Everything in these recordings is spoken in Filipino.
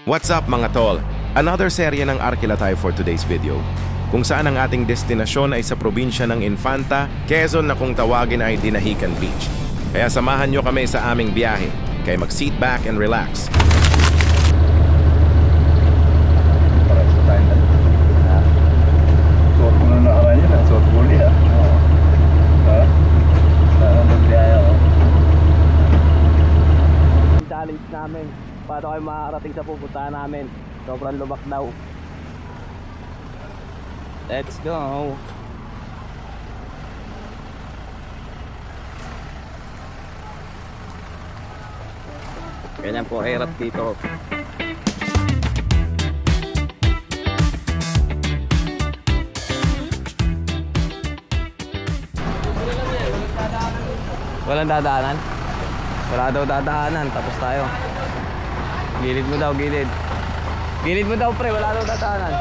What's up mga tol? Another serye ng Arkela tayo for today's video, kung saan ang ating destinasyon ay sa probinsya ng Infanta, Quezon na kung tawagin ay Dinahican Beach. Kaya samahan nyo kami sa aming biyahe, kaya mag-sit back and relax. Suot mo na nakaraan yun, suot mo niya. Saan magbiyahe ako? Challenge namin, paano kayo makakarating sa pupuntahan namin. Sobrang lubak daw. Let's go. Ganyan po hirap dito. Walang dadaanan? Wala daw dadaanan, tapos tayo. Gilid mo daw, gilid. Gilid mo daw pre, wala daw dadaanan.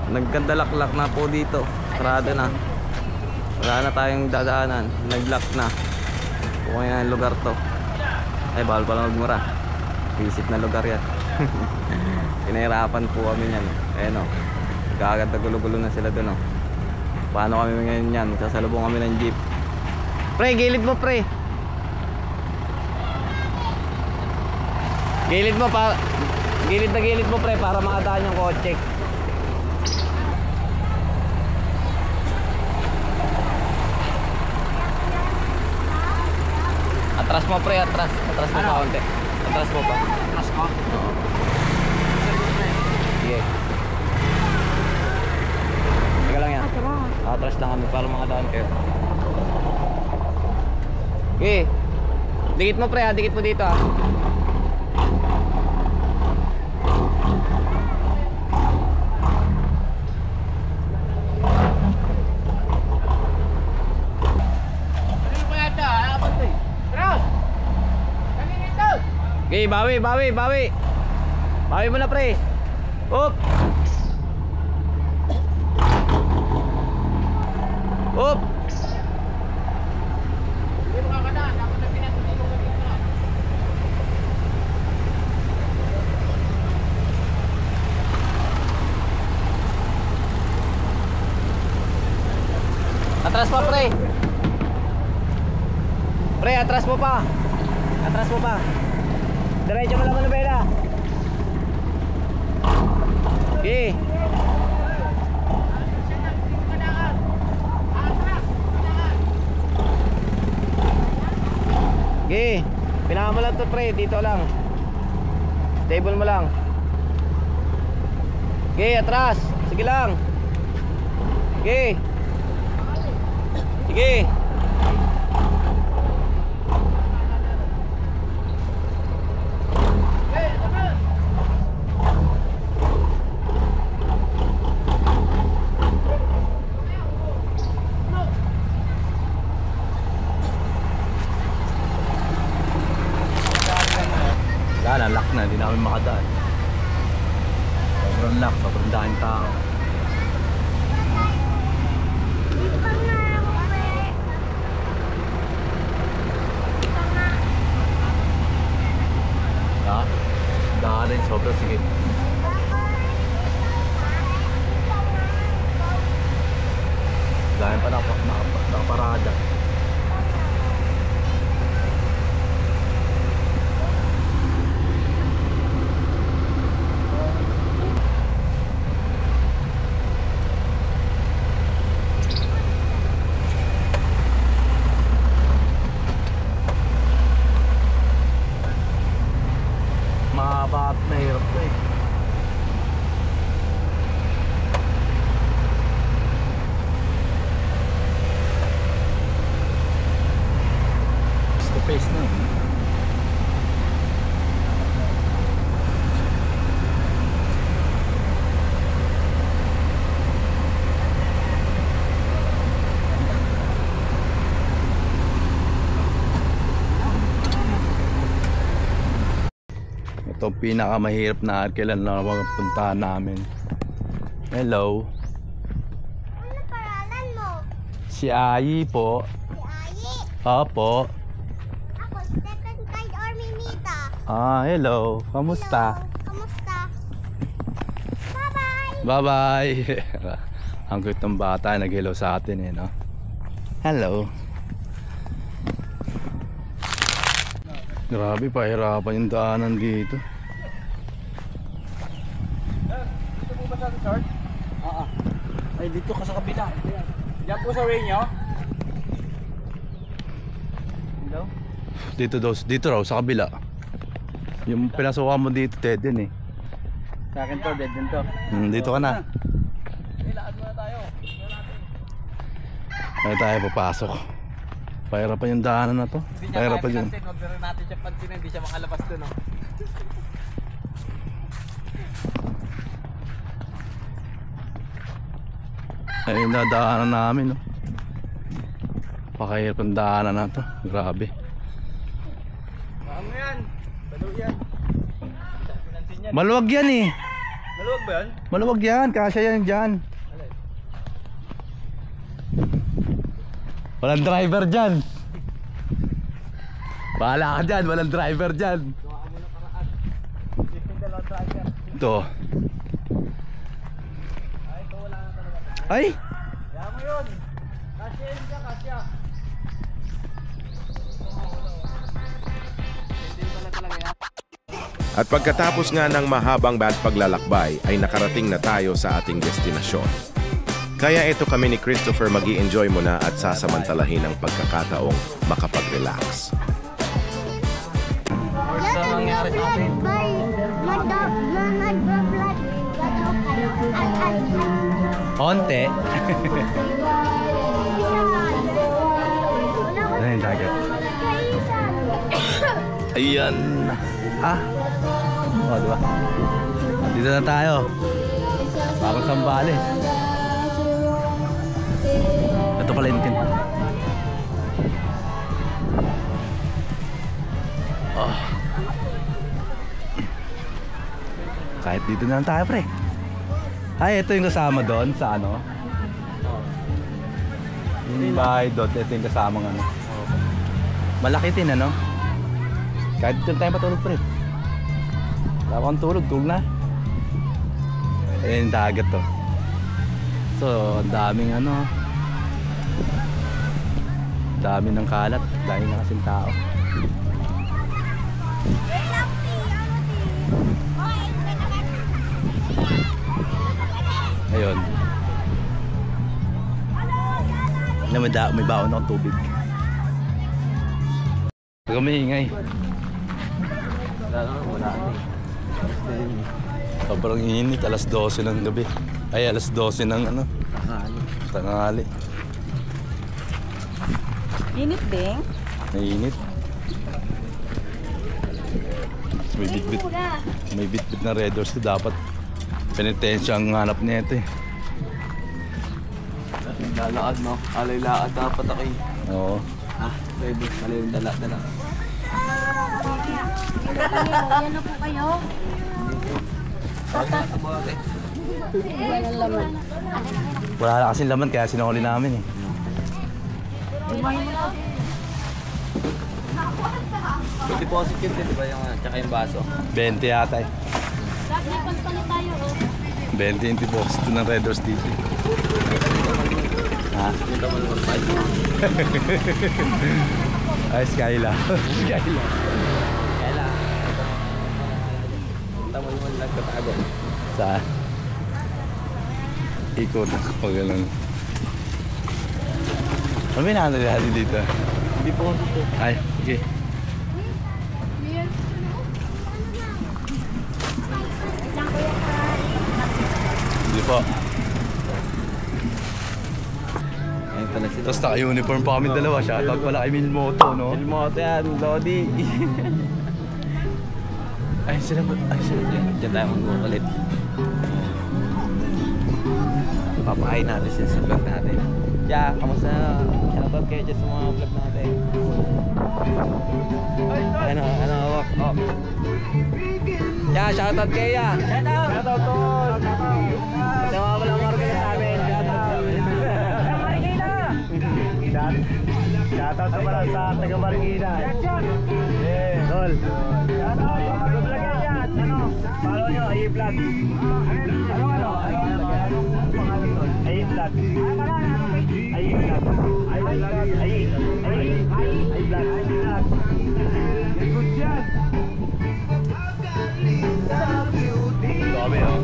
Nagkandalaklak na po dito. Sarado na. Wala na tayong dadaanan. Nag-lock na. Kung yan ang lugar to. Ay, bawal pala magmura. Visit na lugar yan. Pinahirapan po kami yan. Ayan o. Kagad na gulo-gulo na sila dun o. Paano kami ngayon yan? Sasalubong kami ng jeep. Pre, gilid mo pre. Gilid mo pa. Gilid na gilid mo pre para makadaan yung kotse. Atras mo pre, atras. Atras mo pa konti. Atras mo pa. Atras ko? Oo. Sige. Teka lang yan. Atras lang kami para makadaan kayo. Okay. Dikit mo pre ha, dikit mo dito ha. Okay, bawi. Bawi mo na pre. Up. Up. Atras pa pre. Pre, atras mo pa. Atras mo pa. Diretso mo lang ang bela. Okay. Okay. Pinaka mo lang to pre, dito lang. Stable mo lang. Okay, atras. Sige lang. Okay. Sige. Lock na, hindi namin makadaan. Sobrang lock, sobrang daming tao. Ha? Daan rin, sobrang sigit. Dahil pa nakaparada. Mahaba at mahirap to eh. Face to face na. Ito pinakamahirap na Arkela na puntahan namin. Hello. Ano paralan mo? Si Ayi po. Si Ayi. Opo. Ako, second kind or mini. Hello. Kamusta? Kamusta? Bye-bye! Bye-bye! Ang cute ng bata, nag-hello sa atin eh, no? Hello! Grabe, pahirapan yung daanan dito. Dito po ba sa resort? Oo. Ay, dito ka sa kabila. Diyan po sa way nyo? Hello? Dito raw, sa kabila. Yung pinasukan mo dito, dead din eh. Sa akin to, dead din to. Dito ka na. Ilaan muna tayo. Ay tayo papasok. Pahirapan yung daanan na to. Hindi niya Pahirapan kaya yung... pinansin. Huwag na rin natin siya pansin. Hindi siya makalabas dun, no? Ay, yung dadaanan namin, no? Pakahirap ang daanan na to. Grabe. Ano yan? Balo yan. Pinansin yan. Maluwag yan eh. Maluwag ba yan? Maluwag yan. Kasya yan dyan. Walang driver dyan. Bahala ka dyan. Walang driver dyan. Ito. Ay! Kaya mo yun. Kasya yun siya, kasya. Hindi pala talaga yan. At pagkatapos nga ng mahabang paglalakbay ay nakarating na tayo sa ating destinasyon. Kaya ito kami ni Christopher magi-enjoy muna at sasamantalahin ang pagkakataong makapag-relax. Sa nangyari sa atin. Onte. Ano yung dagat? Ayan. Diba? Dito na tayo. Bagong Sambales. Ito pala yung tin. Kahit dito na lang tayo, pre. Ay, ito yung kasama doon sa ano? Yung bahay doon, ito yung kasama ng ano. Malaki din, ano? Kahit dito tayo matulog, pre. Wala akong tulog na. Ayan yung dagat to. So, ang daming ano. Dami ng kalat. Dahil na kasing tao. Ayun. May baon akong tubig. Huwag kang maingay. Wala. Sobrang init, alas 12 ng gabi. Ay, alas 12 ng ano, tanghali. Init ding. Mainit. May bit-bit na Red Horse. Dapat penitensya ang hanap nito eh. Lalakad, no? Alay-lakad dapat ako eh. Oo. Pwede. Mali yung dala-dala. Yan na po kayo. Walang laman. Wala na kasing laman kaya sinuli namin eh. Deposit yun din, di ba? Yung, tsaka yung baso. 20 yata eh. Dapat may pagpalit tayo, oh. 20 yung deposit ng Red Horse dito. Ha? Dito mo naman pa. Ay, Skyla. Skyla. Kaya punta mo yung nagtatago. Saan? Ikot pag ganun. Ano ba yung natin dito? Hindi po dito. Ay, okay. Hindi po. Ayun pala sila. Tapos naka-uniform pa kami dalawa. Shoutout pala kay Milmoto, no? Ilmoto yan, Lodi. Ay, sila ba? Ay, sila. Diyan tayo mag-ulit. Papakain natin sila sa vlog natin. Yeah, kamusta na? Shoutout kayo dyan sa mga vlog natin. Ano, hawak. Oh. Yeah, shoutout kayo ya. Shoutout to. Sa mga walang market namin. Shoutout sa pala sa taga Marikina. Yeah, tol. Follow nyo, ay vlog. Ano? Ay vlog. Ay vlog. Ay vlog. Good yan. Dami oh.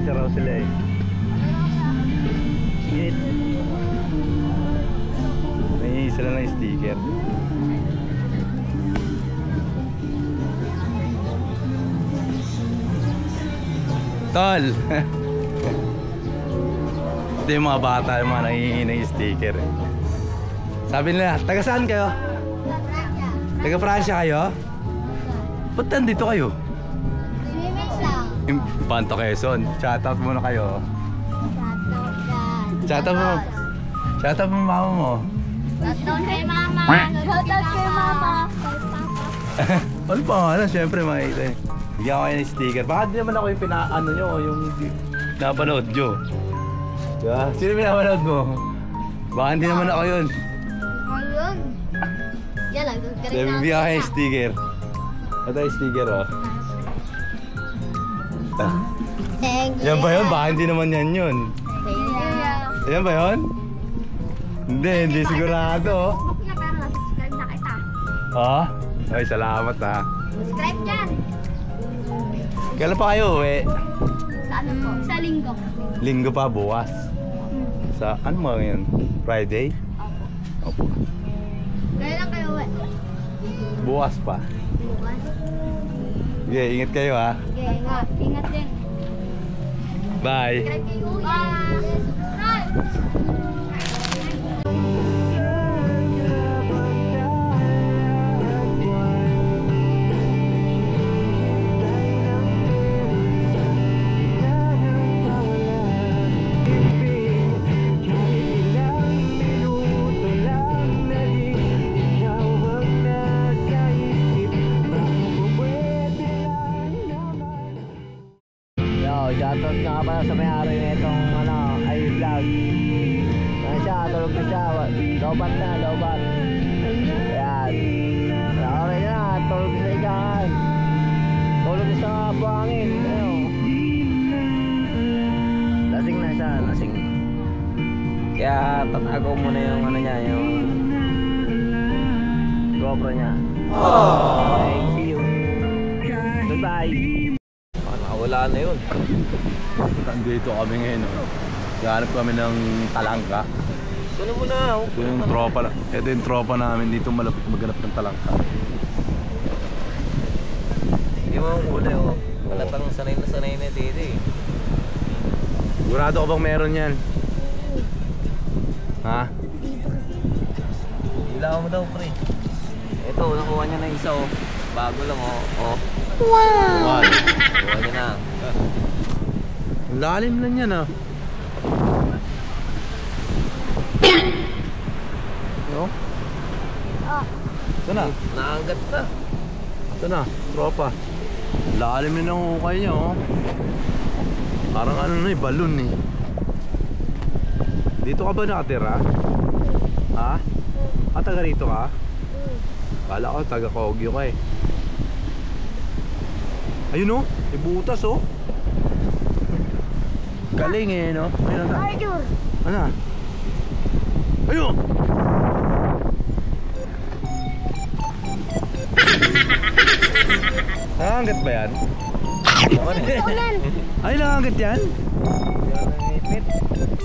Raw sila eh. Shit. May sila ng sticker. Tol! Ito yung mga bata, yung mga nangihingi ng sticker eh. Sabi nila, taga saan kayo? Taga Pransya kayo? Ba't nandito kayo? Panto Quezon. Shoutout muna kayo. Shoutout mo. Shoutout mo mama mo. Shoutout kay mama. Shoutout kay mama. Ano pa nga? Siyempre makita eh. Bigyan ko kayo ng sticker. Baka di naman ako yung pinaano nyo, yung napanood nyo. Diba? Sino pinapanood mo? Baka hindi naman ako yun. Ayun. Yan lang. Bigyan ko kayo ng sticker. Ito yung sticker oh. Thank you. Yan ba yun? Baka hindi naman yan yun. Thank you. Yan ba yun? Hindi sigurado. Pero subscribe na kita. Ha? Ay, salamat ha. Subscribe dyan. Kailan pa kayo uwi? Sa ano po? Sa linggo. Linggo pa, bukas. Sa ano mga ngayon? Friday? Opo. Kailan kayo uwi? Bukas pa. Bukas. Sige, ingat kayo ha. Okay, ingat din. Bye. Subscribe kay Kuya. Subscribe. Shoutout nga pala sa may-ari nitong i-vlog. Ano siya, tulog na siya. Lobat na, lobat. Ayan. Okay na, tulog na siya dyan. Tulog na sa buhangin. Ayun. Lasing na siya, lasing. Kaya tatago muna yung ano niya, yung GoPro niya. Thank you. Goodbye. wala na yun. Nandito kami ngayon. Gahanap kami ng talangka. Ano mo na? Ito yung tropa, ito yung tropa namin dito malapit maghanap ng talangka. Hindi mo ang kulay oh. Malatang sanay na dito eh. Sigurado ko bang meron yan? Ha? Ilaw mo daw pre. Ito, nakuha niya na isa oh. Bago lang oh. Oh. Wow! Nakuha niya na. Ang lalim lang yan ah. No? Oh. Ito na. Naanggat na. Ito na, tropa. Lalim yun ang hukay niya, oh. Parang ano na eh, balon eh. Dito ka ba nakatira? Ha? Taga rito ka? Kala ko taga Kogyo ka eh. Ayun, oh, may butas, oh. Galing eh, no? Ayun na. Ano? Ayun! Nakanggat ba yan? Ay, nakanggat yan?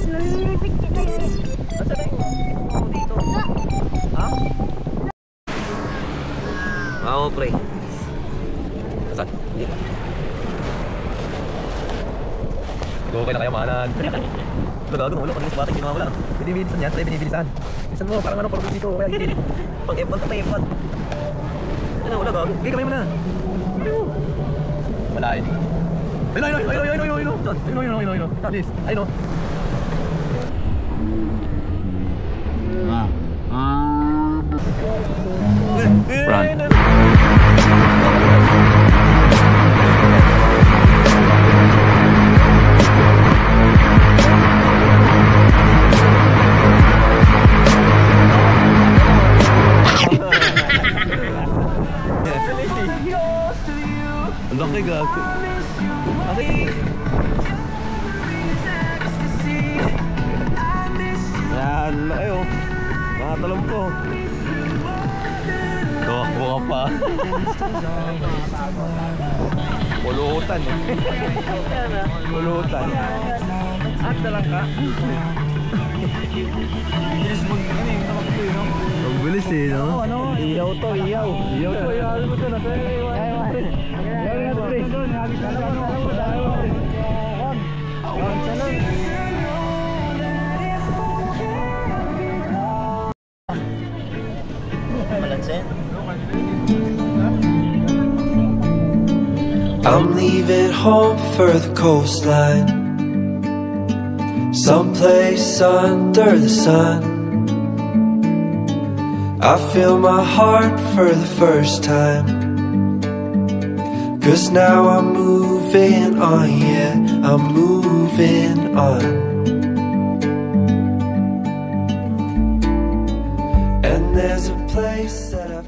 Nalilipit kita yun. Asa na yung dito? Ha? Oo, pre. Saan? Dito. Okay na kayo, mahalan. Lagago ng ulo, pag bata hindi mawala. Binibilisan yan, tayo binibilisan. Bilisan mo, parang ano, parang dito. Kaya hindi. Pag F1 ka, may F1. Ano, wala gago. Okay, kamay mo na. Wala yun. Ayun. Tapos, ayun. Run. Laki gago. Yan, laki oh. Nakatalong ko. Kuha pa. Pulutan eh. Pulutan. Akta lang ka. Bilis mo ano eh, nakapatuloy no? Ang bilis eh no? Iyaw to, iyaw. Iyaw to, iyaw mo to. I'm leaving home for the coastline, someplace under the sun. I feel my heart for the first time, 'cause now I'm moving on, yeah, I'm moving on. And there's a place that I